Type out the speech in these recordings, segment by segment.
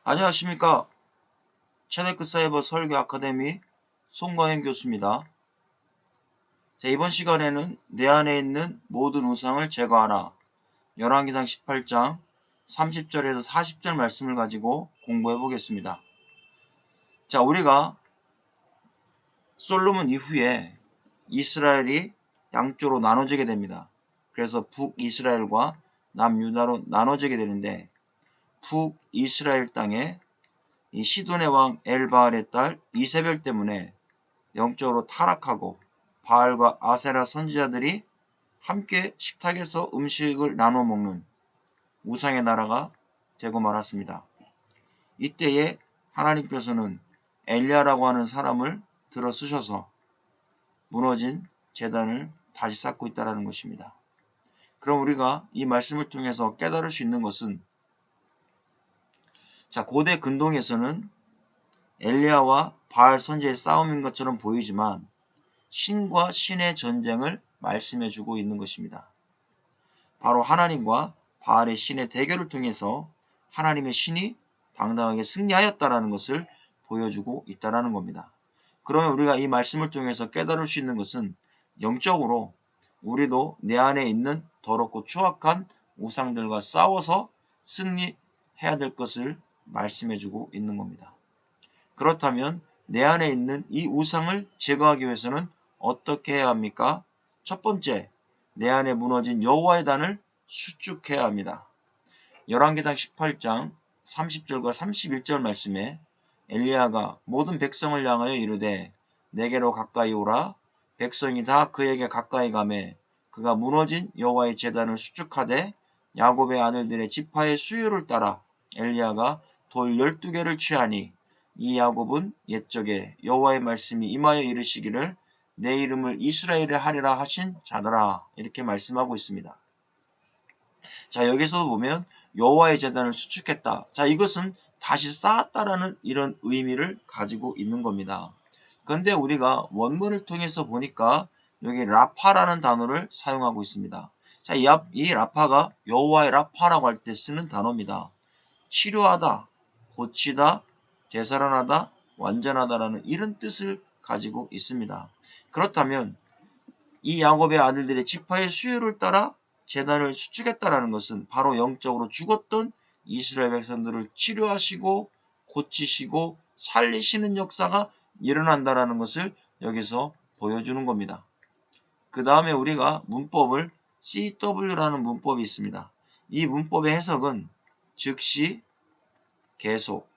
안녕하십니까. 체데크사이버 설교 아카데미 송광현 교수입니다. 자, 이번 시간에는 내 안에 있는 모든 우상을 제거하라. 열왕기상 18장 30절에서 40절 말씀을 가지고 공부해 보겠습니다. 자, 우리가 솔로몬 이후에 이스라엘이 양쪽으로 나눠지게 됩니다. 그래서 북이스라엘과 남유다로 나눠지게 되는데, 북이스라엘 땅에 이 시돈의 왕 엘바알의 딸 이세벨 때문에 영적으로 타락하고 바알과 아세라 선지자들이 함께 식탁에서 음식을 나눠 먹는 우상의 나라가 되고 말았습니다. 이때에 하나님께서는 엘리야라고 하는 사람을 들어 쓰셔서 무너진 제단을 다시 쌓고 있다는 것입니다. 그럼 우리가 이 말씀을 통해서 깨달을 수 있는 것은, 자, 고대 근동에서는 엘리야와 바알 선지자의 싸움인 것처럼 보이지만 신과 신의 전쟁을 말씀해 주고 있는 것입니다. 바로 하나님과 바알의 신의 대결을 통해서 하나님의 신이 당당하게 승리하였다라는 것을 보여주고 있다라는 겁니다. 그러면 우리가 이 말씀을 통해서 깨달을 수 있는 것은, 영적으로 우리도 내 안에 있는 더럽고 추악한 우상들과 싸워서 승리해야 될 것을 말씀해 주고 있는 겁니다. 그렇다면 내 안에 있는 이 우상을 제거하기 위해서는 어떻게 해야 합니까? 첫 번째, 내 안에 무너진 여호와의 단을 수축해야 합니다. 열왕기상 18장 30절과 31절 말씀에 엘리야가 모든 백성을 향하여 이르되 내게로 가까이 오라. 백성이 다 그에게 가까이 가매 그가 무너진 여호와의 제단을 수축하되 야곱의 아들들의 지파의 수요를 따라 엘리야가 돌 12개를 취하니 이 야곱은 옛적에 여호와의 말씀이 임하여 이르시기를 내 이름을 이스라엘에 하리라 하신 자더라. 이렇게 말씀하고 있습니다. 자, 여기서도 보면 여호와의 제단을 수축했다. 자, 이것은 다시 쌓았다라는 이런 의미를 가지고 있는 겁니다. 그런데 우리가 원문을 통해서 보니까 여기 라파라는 단어를 사용하고 있습니다. 자, 이 라파가 여호와의 라파라고 할 때 쓰는 단어입니다. 치료하다, 고치다, 되살아나다, 완전하다라는 이런 뜻을 가지고 있습니다. 그렇다면 이 야곱의 아들들의 지파의 수요를 따라 제단을 수축했다라는 것은 바로 영적으로 죽었던 이스라엘 백성들을 치료하시고 고치시고 살리시는 역사가 일어난다라는 것을 여기서 보여주는 겁니다. 그 다음에 우리가 문법을 CW라는 문법이 있습니다. 이 문법의 해석은 즉시, 계속,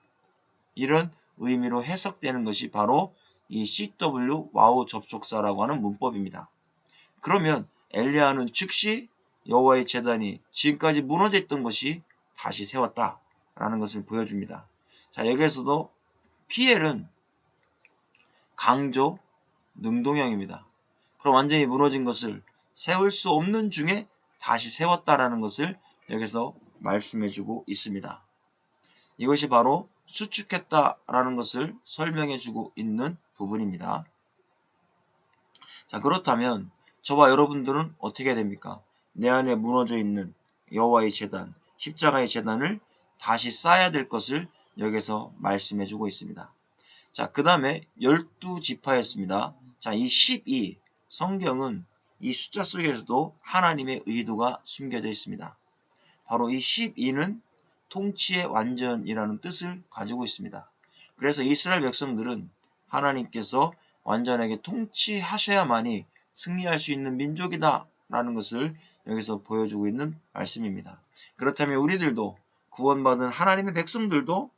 이런 의미로 해석되는 것이 바로 이 CW 와우 접속사라고 하는 문법입니다. 그러면 엘리야는 즉시 여호와의 제단이 지금까지 무너져 있던 것이 다시 세웠다라는 것을 보여줍니다. 자, 여기에서도 PL은 강조, 능동형입니다. 그럼 완전히 무너진 것을 세울 수 없는 중에 다시 세웠다라는 것을 여기서 말씀해주고 있습니다. 이것이 바로 수축했다라는 것을 설명해주고 있는 부분입니다. 자, 그렇다면 저와 여러분들은 어떻게 해야 됩니까? 내 안에 무너져 있는 여호와의 제단, 십자가의 제단을 다시 쌓아야 될 것을 여기서 말씀해주고 있습니다. 자, 그 다음에 12지파였습니다. 자, 이 12, 성경은 이 숫자 속에서도 하나님의 의도가 숨겨져 있습니다. 바로 이 12는 통치의 완전이라는 뜻을 가지고 있습니다. 그래서 이스라엘 백성들은 하나님께서 완전하게 통치하셔야만이 승리할 수 있는 민족이다 라는 것을 여기서 보여주고 있는 말씀입니다. 그렇다면 우리들도, 구원받은 하나님의 백성들도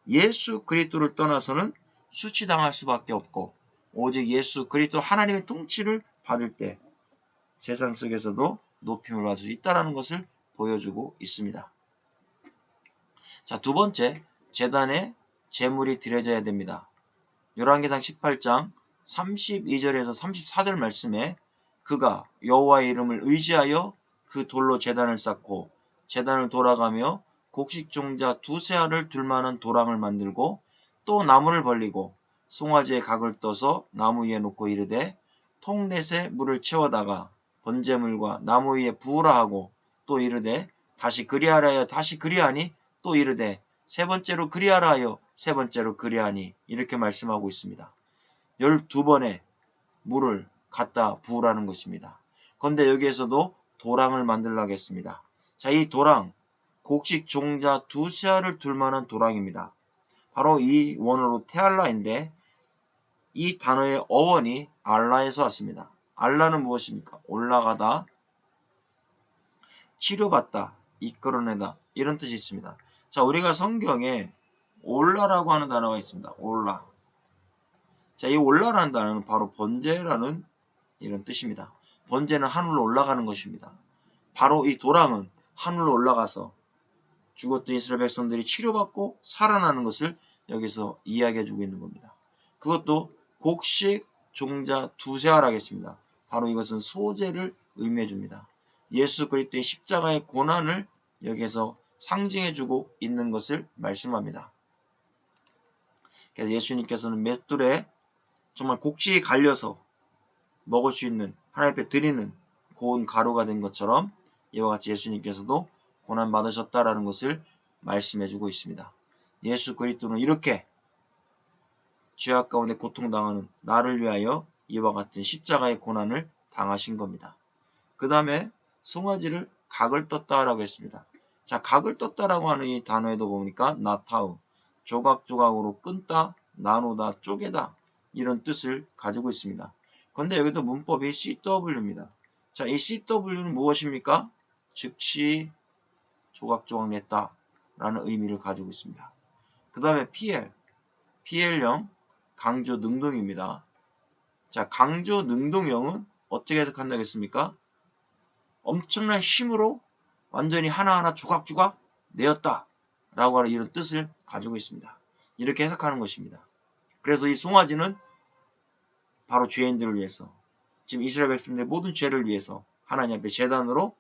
예수 그리스도를 떠나서는 수치당할 수밖에 없고, 오직 예수 그리스도 하나님의 통치를 받을 때 세상 속에서도 높임을 받을 수 있다는 것을 보여주고 있습니다. 자, 두 번째, 제단에 제물이 드려져야 됩니다. 열왕기상 18장 32절에서 34절 말씀에 그가 여호와의 이름을 의지하여 그 돌로 제단을 쌓고 제단을 돌아가며 곡식종자 두세 알을 둘 만한 도랑을 만들고 또 나무를 벌리고 송아지의 각을 떠서 나무 위에 놓고 이르되 통넷에 물을 채워다가 번제물과 나무 위에 부으라 하고 또 이르되 다시 그리하라 하여 다시 그리하니 또 이르되 세 번째로 그리하라 하여 세 번째로 그리하니 이렇게 말씀하고 있습니다. 12번의 물을 갖다 부으라는 것입니다. 그런데 여기에서도 도랑을 만들라 하겠습니다. 자, 이 도랑, 곡식 종자 두세 알을 둘 만한 도랑입니다. 바로 이 원어로 테알라인데 이 단어의 어원이 알라에서 왔습니다. 알라는 무엇입니까? 올라가다, 치료받다, 이끌어내다 이런 뜻이 있습니다. 자, 우리가 성경에 올라라고 하는 단어가 있습니다. 올라. 자, 이 올라라는 단어는 바로 번제라는 이런 뜻입니다. 번제는 하늘로 올라가는 것입니다. 바로 이 도랑은 하늘로 올라가서 죽었던 이스라엘 백성들이 치료받고 살아나는 것을 여기서 이야기해주고 있는 겁니다. 그것도 곡식 종자 두세 알 하겠습니다. 바로 이것은 소재를 의미해줍니다. 예수 그리스도의 십자가의 고난을 여기에서 상징해주고 있는 것을 말씀합니다. 그래서 예수님께서는 맷돌에 정말 곡식이 갈려서 먹을 수 있는 하나님 앞에 드리는 고운 가루가 된 것처럼 이와 같이 예수님께서도 고난 받으셨다라는 것을 말씀해주고 있습니다. 예수 그리스도는 이렇게 죄악 가운데 고통당하는 나를 위하여 이와 같은 십자가의 고난을 당하신 겁니다. 그 다음에 송아지를 각을 떴다라고 했습니다. 자, 각을 떴다라고 하는 이 단어에도 보니까 나타우, 조각조각으로 끊다, 나누다, 쪼개다 이런 뜻을 가지고 있습니다. 그런데 여기도 문법이 CW입니다. 자, 이 CW는 무엇입니까? 즉시 조각조각 냈다 라는 의미를 가지고 있습니다. 그 다음에 PL형 강조 능동입니다. 자, 강조 능동형은 어떻게 해석한다겠습니까? 엄청난 힘으로 완전히 하나하나 조각조각 내었다 라고 하는 이런 뜻을 가지고 있습니다. 이렇게 해석하는 것입니다. 그래서 이 송아지는 바로 죄인들을 위해서 지금 이스라엘 백성들의 모든 죄를 위해서 하나님 앞에 제단으로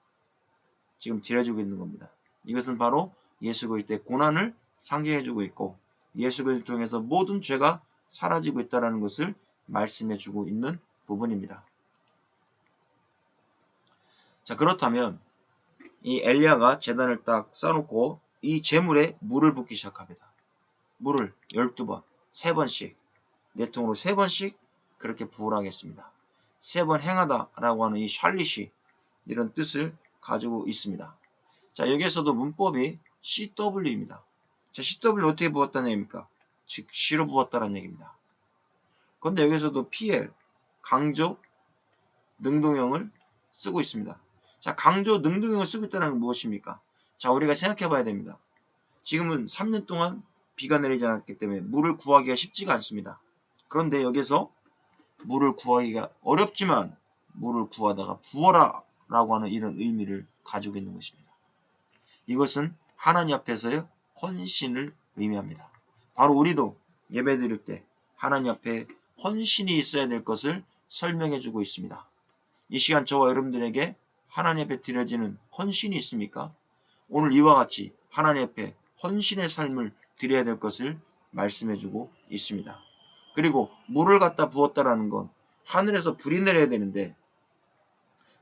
지금 드려주고 있는 겁니다. 이것은 바로 예수 그리스도의 고난을 상징해주고 있고 예수 그리스도를 통해서 모든 죄가 사라지고 있다는 것을 말씀해주고 있는 부분입니다. 자, 그렇다면 이 엘리야가 제단을 딱 쌓아놓고 이 제물에 물을 붓기 시작합니다. 물을 12번, 3번씩, 네 통으로 3번씩 그렇게 부으라겠습니다. 3번 행하다 라고 하는 이 샬릿이 이런 뜻을 가지고 있습니다. 자, 여기에서도 문법이 CW입니다. 자, CW 어떻게 부었다는 얘기입니까? 즉시로 부었다는 얘기입니다. 그런데 여기서도 PL, 강조, 능동형을 쓰고 있습니다. 자, 강조, 능동형을 쓰고 있다는 건 무엇입니까? 자, 우리가 생각해 봐야 됩니다. 지금은 3년 동안 비가 내리지 않았기 때문에 물을 구하기가 쉽지가 않습니다. 그런데 여기서 물을 구하기가 어렵지만 물을 구하다가 부어라 라고 하는 이런 의미를 가지고 있는 것입니다. 이것은 하나님 앞에서의 헌신을 의미합니다. 바로 우리도 예배 드릴 때 하나님 앞에 헌신이 있어야 될 것을 설명해 주고 있습니다. 이 시간 저와 여러분들에게 하나님 앞에 드려지는 헌신이 있습니까? 오늘 이와 같이 하나님 앞에 헌신의 삶을 드려야 될 것을 말씀해 주고 있습니다. 그리고 물을 갖다 부었다라는 건 하늘에서 불이 내려야 되는데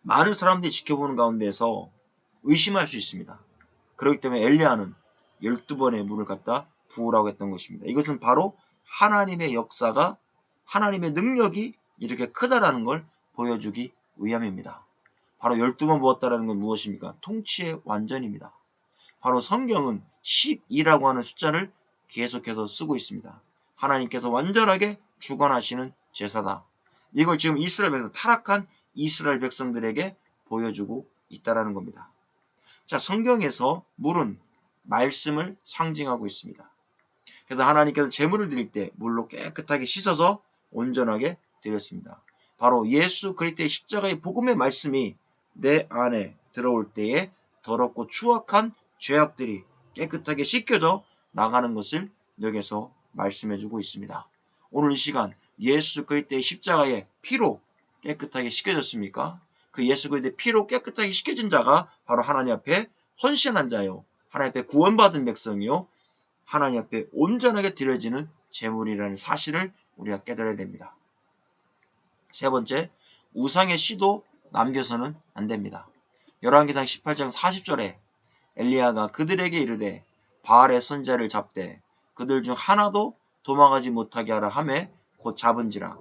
많은 사람들이 지켜보는 가운데서 의심할 수 있습니다. 그렇기 때문에 엘리야는 12번의 물을 갖다 부으라고 했던 것입니다. 이것은 바로 하나님의 역사가 하나님의 능력이 이렇게 크다라는 걸 보여주기 위함입니다. 바로 12번 부었다라는 건 무엇입니까? 통치의 완전입니다. 바로 성경은 12라고 하는 숫자를 계속해서 쓰고 있습니다. 하나님께서 완전하게 주관하시는 제사다. 이걸 지금 이스라엘 백성, 타락한 이스라엘 백성들에게 보여주고 있다라는 겁니다. 자, 성경에서 물은 말씀을 상징하고 있습니다. 그래서 하나님께서 제물을 드릴 때 물로 깨끗하게 씻어서 온전하게 드렸습니다. 바로 예수 그리스도의 십자가의 복음의 말씀이 내 안에 들어올 때에 더럽고 추악한 죄악들이 깨끗하게 씻겨져 나가는 것을 여기서 말씀해주고 있습니다. 오늘 이 시간 예수 그리스도의 십자가의 피로 깨끗하게 씻겨졌습니까? 그 예수 그리스도의 피로 깨끗하게 씻겨진 자가 바로 하나님 앞에 헌신한 자요, 하나님 앞에 구원받은 백성이요, 하나님 앞에 온전하게 드려지는 제물이라는 사실을 우리가 깨달아야 됩니다. 세 번째, 우상의 씨도 남겨서는 안 됩니다. 열왕기상 18장 40절에 엘리야가 그들에게 이르되 바알의 선지자를 잡되 그들 중 하나도 도망하지 못하게 하라 하매 곧 잡은지라.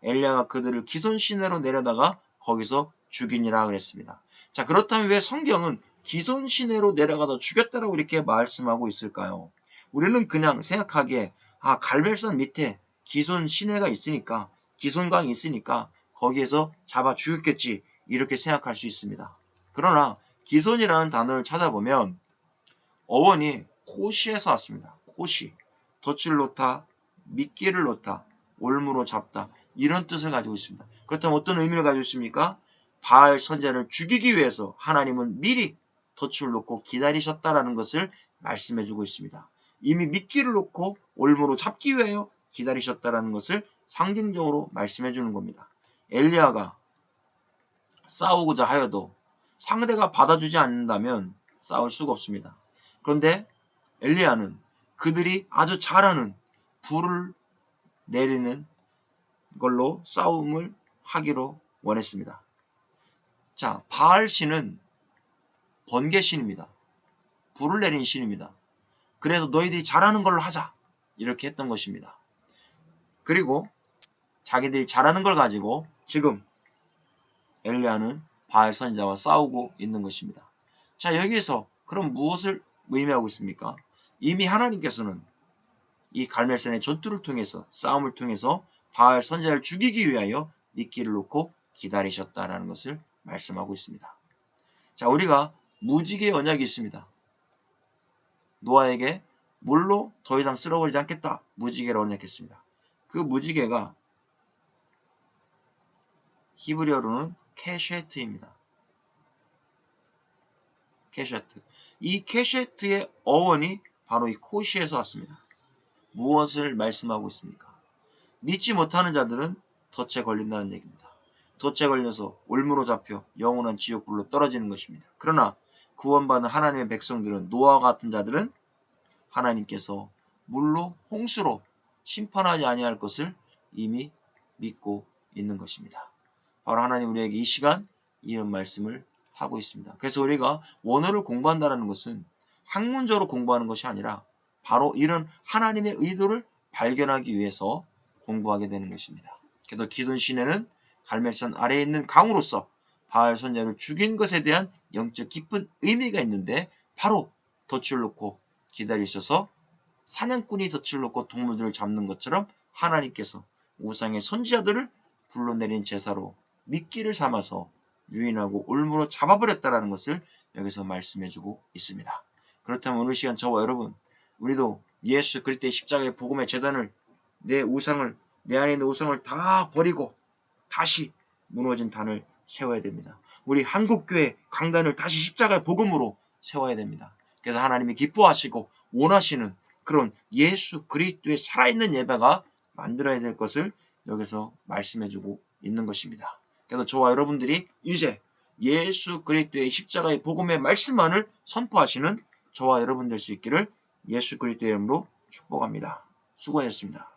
엘리야가 그들을 기손 시내로 내려다가 거기서 죽이니라 그랬습니다. 자, 그렇다면 왜 성경은 기손 시내로 내려가다 죽였다라고 이렇게 말씀하고 있을까요? 우리는 그냥 생각하기에 갈멜산 밑에 기손 시내가 있으니까, 기손강이 있으니까 거기에서 잡아 죽였겠지 이렇게 생각할 수 있습니다. 그러나 기손이라는 단어를 찾아보면 어원이 코시에서 왔습니다. 코시, 덫을 놓다, 미끼를 놓다, 올무로 잡다 이런 뜻을 가지고 있습니다. 그렇다면 어떤 의미를 가지고 있습니까? 바알 선지자를 죽이기 위해서 하나님은 미리 덫을 놓고 기다리셨다라는 것을 말씀해주고 있습니다. 이미 미끼를 놓고 올무로 잡기 위하여 기다리셨다라는 것을 상징적으로 말씀해주는 겁니다. 엘리야가 싸우고자 하여도 상대가 받아주지 않는다면 싸울 수가 없습니다. 그런데 엘리야는 그들이 아주 잘하는 불을 내리는 걸로 싸움을 하기로 원했습니다. 자, 바알 신은 번개 신입니다. 불을 내리는 신입니다. 그래서 너희들이 잘하는 걸로 하자 이렇게 했던 것입니다. 그리고 자기들이 잘하는 걸 가지고 지금 엘리야는 바알 선지자와 싸우고 있는 것입니다. 자, 여기에서 그럼 무엇을 의미하고 있습니까? 이미 하나님께서는 이 갈멜산의 전투를 통해서 싸움을 통해서 바알 선지자를 죽이기 위하여 미끼를 놓고 기다리셨다라는 것을 말씀하고 있습니다. 자, 우리가 무지개의 언약이 있습니다. 노아에게 물로 더 이상 쓸어버리지 않겠다. 무지개를 언약했습니다. 그 무지개가 히브리어로는 케쉐트입니다. 케쉐트. 이 케쉐트의 어원이 바로 이 코시에서 왔습니다. 무엇을 말씀하고 있습니까? 믿지 못하는 자들은 덫에 걸린다는 얘기입니다. 덫에 걸려서 올무로 잡혀 영원한 지옥불로 떨어지는 것입니다. 그러나 구원받은 하나님의 백성들은, 노아와 같은 자들은 하나님께서 물로, 홍수로 심판하지 아니할 것을 이미 믿고 있는 것입니다. 바로 하나님 우리에게 이 시간 이런 말씀을 하고 있습니다. 그래서 우리가 원어를 공부한다는 것은 학문적으로 공부하는 것이 아니라 바로 이런 하나님의 의도를 발견하기 위해서 공부하게 되는 것입니다. 그래서 기손 시내는 갈멜산 아래에 있는 강으로서 바알 선지자를 죽인 것에 대한 영적 깊은 의미가 있는데 바로 덫을 놓고 기다리셔서 사냥꾼이 덫을 놓고 동물들을 잡는 것처럼 하나님께서 우상의 선지자들을 불러내린 제사로 미끼를 삼아서 유인하고 올무로 잡아버렸다라는 것을 여기서 말씀해주고 있습니다. 그렇다면 오늘 시간 저와 여러분, 우리도 예수 그리스도의 십자가의 복음의 제단을, 내 안에 있는 우상을 다 버리고 다시 무너진 단을 세워야 됩니다. 우리 한국교회 강단을 다시 십자가의 복음으로 세워야 됩니다. 그래서 하나님이 기뻐하시고 원하시는 그런 예수 그리스도의 살아있는 예배가 만들어야 될 것을 여기서 말씀해주고 있는 것입니다. 그래서 저와 여러분들이 이제 예수 그리스도의 십자가의 복음의 말씀만을 선포하시는 저와 여러분 될 수 있기를 예수 그리스도의 이름으로 축복합니다. 수고하셨습니다.